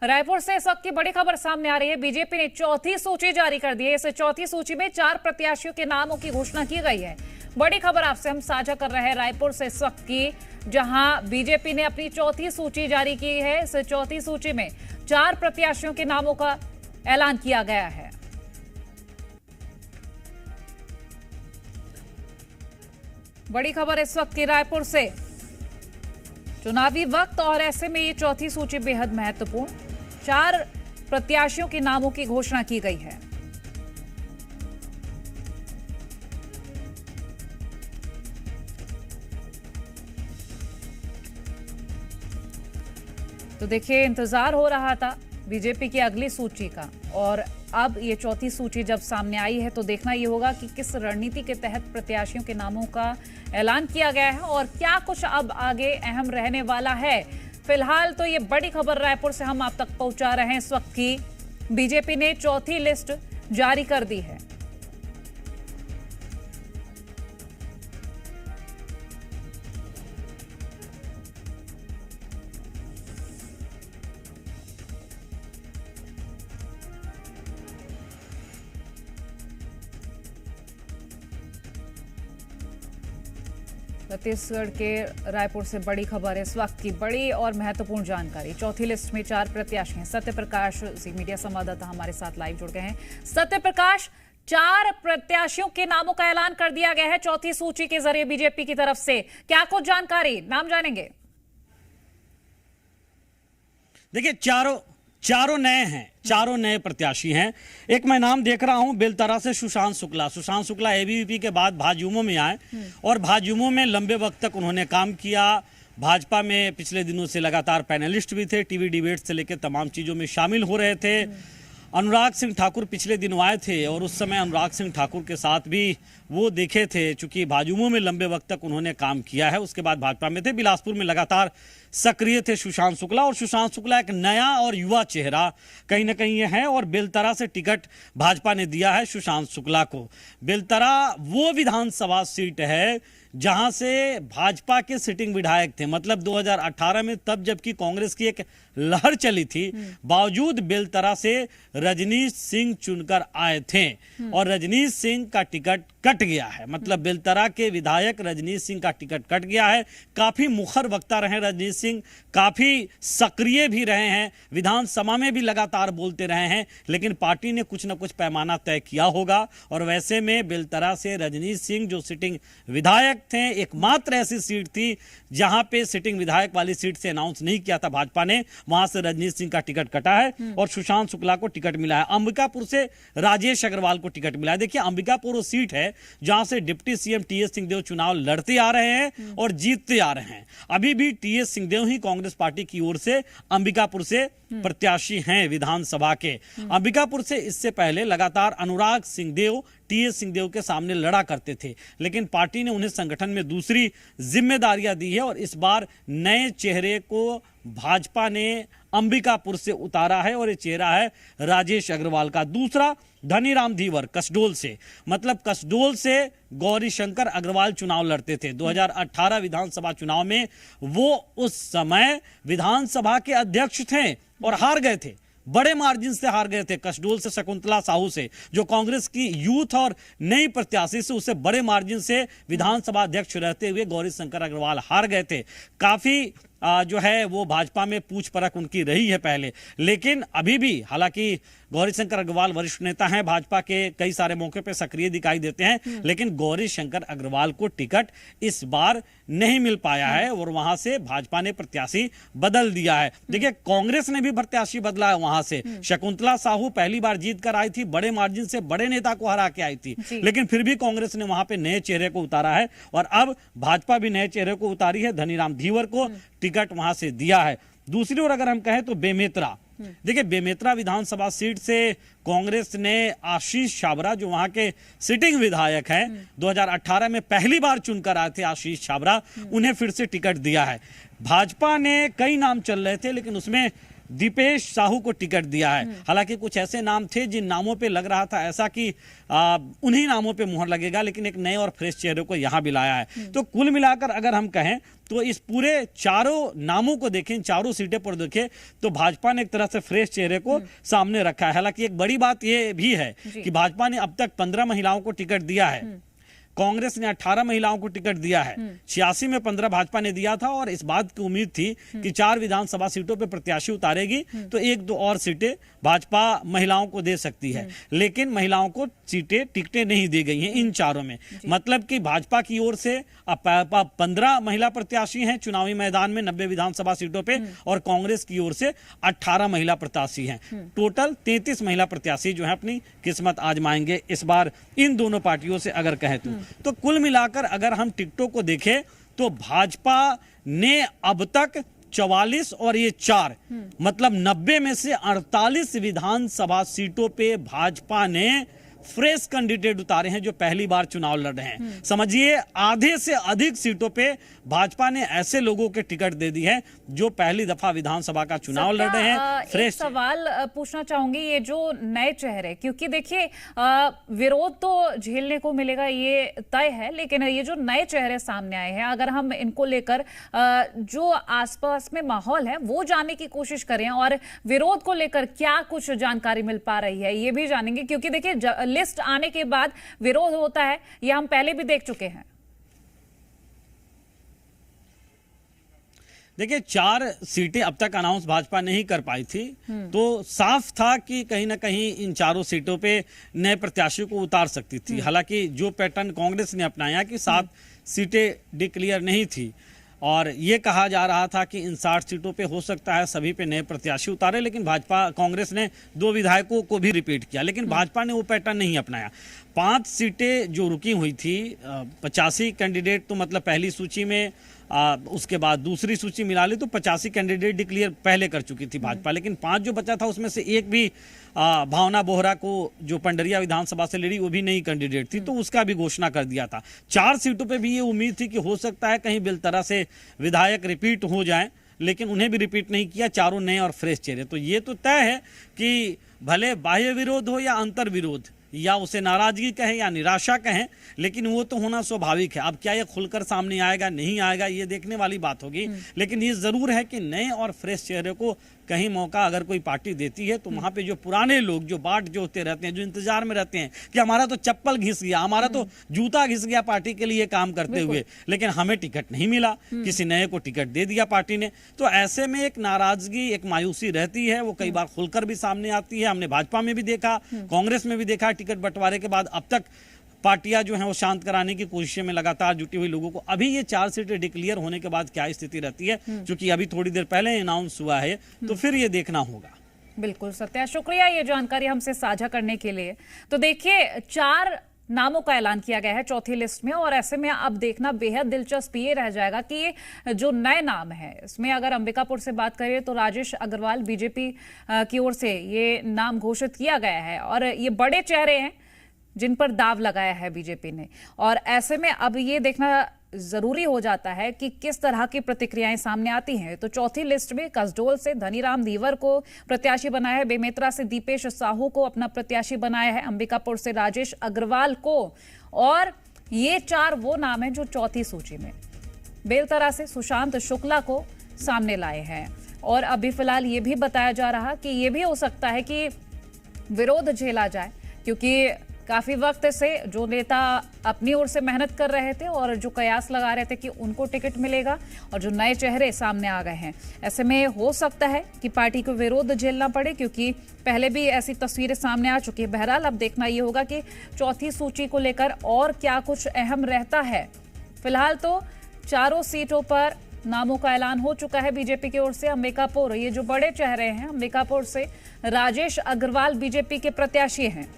रायपुर से इस वक्त की बड़ी खबर सामने आ रही है। बीजेपी ने चौथी सूची जारी कर दी है। इस चौथी सूची में 4 प्रत्याशियों के नामों की घोषणा की गई है। बड़ी खबर आपसे हम साझा कर रहे हैं रायपुर से इस वक्त की, जहां बीजेपी ने अपनी चौथी सूची जारी की है। इस चौथी सूची में 4 प्रत्याशियों के नामों का ऐलान किया गया है। बड़ी खबर इस वक्त की रायपुर से, चुनावी वक्त और ऐसे में ये चौथी सूची बेहद महत्वपूर्ण। 4 प्रत्याशियों के नामों की घोषणा की गई है। तो देखिए, इंतजार हो रहा था बीजेपी की अगली सूची का, और अब ये चौथी सूची जब सामने आई है तो देखना ये होगा कि किस रणनीति के तहत प्रत्याशियों के नामों का ऐलान किया गया है और क्या कुछ अब आगे अहम रहने वाला है। फिलहाल तो ये बड़ी खबर रायपुर से हम आप तक पहुंचा रहे हैं इस वक्त की। बीजेपी ने चौथी लिस्ट जारी कर दी है। छत्तीसगढ़ के रायपुर से बड़ी खबर है इस वक्त की, बड़ी और महत्वपूर्ण जानकारी। चौथी लिस्ट में 4 प्रत्याशी हैं। सत्य प्रकाश जी मीडिया संवाददाता हमारे साथ लाइव जुड़ गए हैं। सत्य प्रकाश, 4 प्रत्याशियों के नामों का ऐलान कर दिया गया है चौथी सूची के जरिए बीजेपी की तरफ से। क्या कुछ जानकारी, नाम जानेंगे? देखिए, चारों नए हैं, चारों नए प्रत्याशी हैं। एक मैं नाम देख रहा हूं बेलतरा से सुशांत शुक्ला एबीवीपी के बाद भाजयुमो में आए और भाजयुमो में लंबे वक्त तक उन्होंने काम किया। भाजपा में पिछले दिनों से लगातार पैनलिस्ट भी थे, टीवी डिबेट से लेकर तमाम चीजों में शामिल हो रहे थे। अनुराग सिंह ठाकुर पिछले दिनों आए थे और उस समय अनुराग सिंह ठाकुर के साथ भी वो देखे थे, चूंकि भाजयुमो में लंबे वक्त तक उन्होंने काम किया है। उसके बाद भाजपा में थे, बिलासपुर में लगातार सक्रिय थे सुशांत शुक्ला, और सुशांत शुक्ला एक नया और युवा चेहरा कहीं ना कहीं ये है। और बेलतरा से टिकट भाजपा ने दिया है सुशांत शुक्ला को। बेलतरा वो विधानसभा सीट है जहां से भाजपा के सिटिंग विधायक थे, मतलब 2018 में, तब जबकि कांग्रेस की एक लहर चली थी, बावजूद बेलतरा से रजनीश सिंह चुनकर आए थे और रजनीश सिंह का टिकट कट गया है। मतलब बेलतरा के विधायक रजनीश सिंह का टिकट कट गया है। काफी मुखर वक्ता रहे रजनीश सिंह, काफी सक्रिय भी रहे हैं, विधानसभा में भी लगातार बोलते रहे हैं, लेकिन पार्टी ने कुछ ना कुछ पैमाना तय किया होगा। और वैसे में बेलतरा से रजनीश सिंह जो सिटिंग विधायक थे, एकमात्र ऐसी सीट थी जहां पे सिटिंग विधायक वाली सीट से अनाउंस नहीं किया था भाजपा ने, वहां से रजनीश सिंह का टिकट कटा है और सुशांत शुक्ला को टिकट मिला है। अंबिकापुर से राजेश अग्रवाल को टिकट मिला है। देखिए, अंबिकापुर वो सीट है जहां से डिप्टी सीएम टीएस सिंहदेव चुनाव लड़ते आ रहे हैं और जीतते आ रहे हैं। अभी भी टीएस सिंहदेव ही कांग्रेस पार्टी की ओर से अंबिकापुर से प्रत्याशी हैं विधानसभा के। अंबिकापुर से इससे पहले लगातार अनुराग सिंहदेव टीएस सिंहदेव के सामने लड़ा करते थे, लेकिन पार्टी ने उन्हें संगठन में दूसरी जिम्मेदारियां दी है और इस बार नए चेहरे को भाजपा ने अंबिकापुर से उतारा है और ये चेहरा है राजेश अग्रवाल का। दूसरा, धनीराम धीवर कसडोल से, मतलब कसडोल से गौरी शंकर अग्रवाल चुनाव लड़ते थे 2018 विधानसभा चुनाव में। वो उस समय विधानसभा के अध्यक्ष थे और हार गए थे, बड़े मार्जिन से हार गए थे। कसडोल से शकुंतला साहू से, जो कांग्रेस की यूथ और नई प्रत्याशी से, उससे बड़े मार्जिन से विधानसभा अध्यक्ष रहते हुए गौरी शंकर अग्रवाल हार गए थे। काफी जो है वो भाजपा में पूछ परख उनकी रही है पहले, लेकिन अभी भी, हालांकि गौरी शंकर अग्रवाल वरिष्ठ नेता हैं, भाजपा के कई सारे मौके पे सक्रिय दिखाई देते हैं, लेकिन गौरी शंकर अग्रवाल को टिकट इस बार नहीं मिल पाया है और वहां से भाजपा ने प्रत्याशी बदल दिया है। देखिए, कांग्रेस ने भी प्रत्याशी बदला है वहां से। शकुंतला साहू पहली बार जीत कर आई थी, बड़े मार्जिन से बड़े नेता को हरा के आई थी, लेकिन फिर भी कांग्रेस ने वहां पे नए चेहरे को उतारा है और अब भाजपा भी नए चेहरे को उतारी है। धनीराम धीवर को टिकट वहां से दिया है। दूसरी ओर अगर हम कहें तो बेमेतरा, देखिए, बेमेतरा विधानसभा सीट से कांग्रेस ने आशीष छाबरा, जो वहां के सिटिंग विधायक हैं, 2018 में पहली बार चुनकर आए थे आशीष छाबरा, उन्हें फिर से टिकट दिया है। भाजपा ने कई नाम चल रहे थे, लेकिन उसमें दीपेश साहू को टिकट दिया है। हालांकि कुछ ऐसे नाम थे जिन नामों पे लग रहा था ऐसा कि उन्हीं नामों पे मुहर लगेगा, लेकिन एक नए और फ्रेश चेहरे को यहां भी लाया है। तो कुल मिलाकर अगर हम कहें तो इस पूरे चारों नामों को देखें, चारों सीटें पर देखें, तो भाजपा ने एक तरह से फ्रेश चेहरे को सामने रखा है। हालांकि एक बड़ी बात यह भी है कि भाजपा ने अब तक 15 महिलाओं को टिकट दिया है, कांग्रेस ने 18 महिलाओं को टिकट दिया है, 86 में 15 भाजपा ने दिया था और इस बात की उम्मीद थी कि 4 विधानसभा सीटों पे प्रत्याशी उतारेगी तो 1-2 और सीटें भाजपा महिलाओं को दे सकती है। लेकिन महिलाओं को टिकटें नहीं दी गई हैं इन चारों में। मतलब कि भाजपा की ओर से अब 15 महिला प्रत्याशी हैं चुनावी मैदान में 90 विधानसभा सीटों पे, और कांग्रेस की ओर से 18 महिला प्रत्याशी हैं। टोटल 33 महिला प्रत्याशी जो है अपनी किस्मत आजमाएंगे इस बार इन दोनों पार्टियों से अगर कहें तो कुल मिलाकर अगर हम टिकटों को देखें तो भाजपा ने अब तक 44 और ये 4 मतलब 90 में से 48 विधानसभा सीटों पे भाजपा ने फ्रेश कैंडिडेट उतारे हैं जो पहली बार चुनाव लड़ रहे हैं। समझिए आधे से अधिक सीटों पे भाजपा ने ऐसे लोगों के टिकट दे दी है जो पहली दफा विधानसभा का चुनाव लड़ रहे हैं। फ्रेश एक सवाल पूछना चाहूंगी, ये जो नए चेहरे, क्योंकि देखिए विरोध तो झेलने को मिलेगा ये तय है, लेकिन ये जो नए चेहरे सामने आए हैं अगर हम इनको लेकर जो आसपास में माहौल है वो जानने की कोशिश करें और विरोध को लेकर क्या कुछ जानकारी मिल पा रही है ये भी जानेंगे, क्योंकि देखिए लिस्ट आने के बाद विरोध होता है ये हम पहले भी देख चुके हैं। देखिए 4 सीटें अब तक अनाउंस भाजपा नहीं कर पाई थी, तो साफ था कि कहीं ना कहीं इन चारों सीटों पे नए प्रत्याशियों को उतार सकती थी। हालांकि जो पैटर्न कांग्रेस ने अपनाया कि 7 सीटें डिक्लेयर नहीं थी और ये कहा जा रहा था कि इन 60 सीटों पे हो सकता है सभी पे नए प्रत्याशी उतारे, लेकिन भाजपा कांग्रेस ने 2 विधायकों को भी रिपीट किया, लेकिन भाजपा ने वो पैटर्न नहीं अपनाया। 5 सीटें जो रुकी हुई थी, 85 कैंडिडेट तो मतलब पहली सूची में, उसके बाद दूसरी सूची मिला ली तो 85 कैंडिडेट डिक्लेयर पहले कर चुकी थी भाजपा, लेकिन 5 जो बचा था उसमें से एक भी भावना बोहरा को जो पंडरिया विधानसभा से लड़ी वो भी नई कैंडिडेट थी, तो उसका भी घोषणा कर दिया था। 4 सीटों पे भी ये उम्मीद थी कि हो सकता है कहीं बिलतरा से विधायक रिपीट हो जाएं, लेकिन उन्हें भी रिपीट नहीं किया, चारों नए और फ्रेश चेहरे। तो ये तो तय है कि भले बाह्य विरोध हो या अंतर विरोध या उसे नाराजगी कहें या निराशा कहें, लेकिन वो तो होना स्वाभाविक है। अब क्या ये खुलकर सामने आएगा नहीं आएगा ये देखने वाली बात होगी, लेकिन ये जरूर है कि नए और फ्रेश चेहरे को कहीं मौका अगर कोई पार्टी देती है तो वहां पे जो पुराने लोग जो बाट जोते रहते हैं, जो इंतजार में रहते हैं कि हमारा तो चप्पल घिस गया, हमारा तो जूता घिस गया पार्टी के लिए काम करते हुए, लेकिन हमें टिकट नहीं मिला, किसी नए को टिकट दे दिया पार्टी ने, तो ऐसे में एक नाराजगी, एक मायूसी रहती है, वो कई बार खुलकर भी सामने आती है। हमने भाजपा में भी देखा, कांग्रेस में भी देखा, टिकट बंटवारे के बाद अब तक पार्टियां जो हैं वो शांत कराने की कोशिश में लगातार जुटी हुई लोगों को। अभी ये 4 सीटें डिक्लेयर होने के बाद क्या स्थिति रहती है, क्योंकि अभी थोड़ी देर पहले अनाउंस हुआ है, तो फिर ये देखना होगा। बिल्कुल सत्या, शुक्रिया ये जानकारी हमसे साझा करने के लिए। तो देखिए 4 नामों का ऐलान किया गया है चौथी लिस्ट में, और ऐसे में अब देखना बेहद दिलचस्प ये रह जाएगा कि ये जो नए नाम है इसमें अगर अंबिकापुर से बात करें तो राजेश अग्रवाल बीजेपी की ओर से ये नाम घोषित किया गया है, और ये बड़े चेहरे हैं जिन पर दाव लगाया है बीजेपी ने, और ऐसे में अब ये देखना जरूरी हो जाता है कि किस तरह की प्रतिक्रियाएं सामने आती हैं। तो चौथी लिस्ट में कसडोल से धनीराम धीवर को प्रत्याशी बनाया है, बेमेतरा से दीपेश साहू को अपना प्रत्याशी बनाया है, अंबिकापुर से राजेश अग्रवाल को, और ये 4 वो नाम हैं जो चौथी सूची में बेलतरा से सुशांत शुक्ला को सामने लाए हैं। और अभी फिलहाल ये भी बताया जा रहा कि ये भी हो सकता है कि विरोध झेला जाए, क्योंकि काफी वक्त से जो नेता अपनी ओर से मेहनत कर रहे थे और जो कयास लगा रहे थे कि उनको टिकट मिलेगा, और जो नए चेहरे सामने आ गए हैं, ऐसे में हो सकता है कि पार्टी को विरोध झेलना पड़े, क्योंकि पहले भी ऐसी तस्वीरें सामने आ चुकी है। बहरहाल अब देखना ये होगा कि चौथी सूची को लेकर और क्या कुछ अहम रहता है। फिलहाल तो 4 सीटों पर नामों का ऐलान हो चुका है बीजेपी की ओर से। अंबिकापुर, ये जो बड़े चेहरे हैं, अंबिकापुर से राजेश अग्रवाल बीजेपी के प्रत्याशी हैं,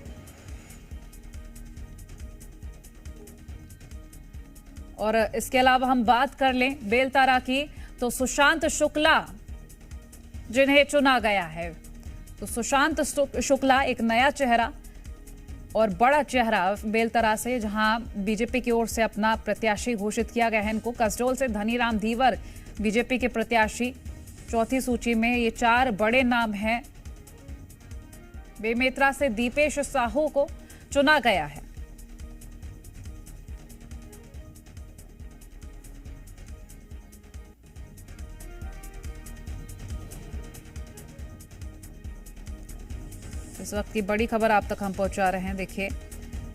और इसके अलावा हम बात कर लें बेलतारा की तो सुशांत शुक्ला जिन्हें चुना गया है, तो सुशांत शुक्ला एक नया चेहरा और बड़ा चेहरा बेलतरा से, जहां बीजेपी की ओर से अपना प्रत्याशी घोषित किया गया है इनको। कसडोल से धनीराम धीवर बीजेपी के प्रत्याशी चौथी सूची में ये 4 बड़े नाम हैं। बेमेतरा से दीपेश साहू को चुना गया है। इस वक्त की बड़ी खबर आप तक हम पहुंचा रहे हैं। देखिए,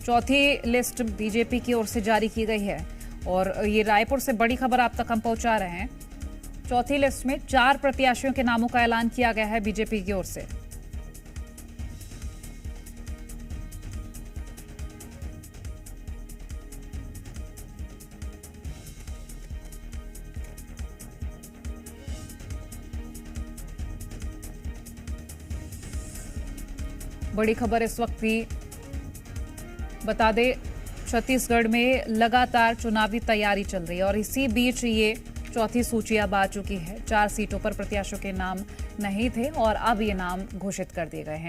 चौथी लिस्ट बीजेपी की ओर से जारी की गई है और ये रायपुर से बड़ी खबर आप तक हम पहुंचा रहे हैं। चौथी लिस्ट में 4 प्रत्याशियों के नामों का ऐलान किया गया है बीजेपी की ओर से। बड़ी खबर इस वक्त भी बता दे, छत्तीसगढ़ में लगातार चुनावी तैयारी चल रही है और इसी बीच ये चौथी सूची अब आ चुकी है। 4 सीटों पर प्रत्याशियों के नाम नहीं थे और अब ये नाम घोषित कर दिए गए हैं।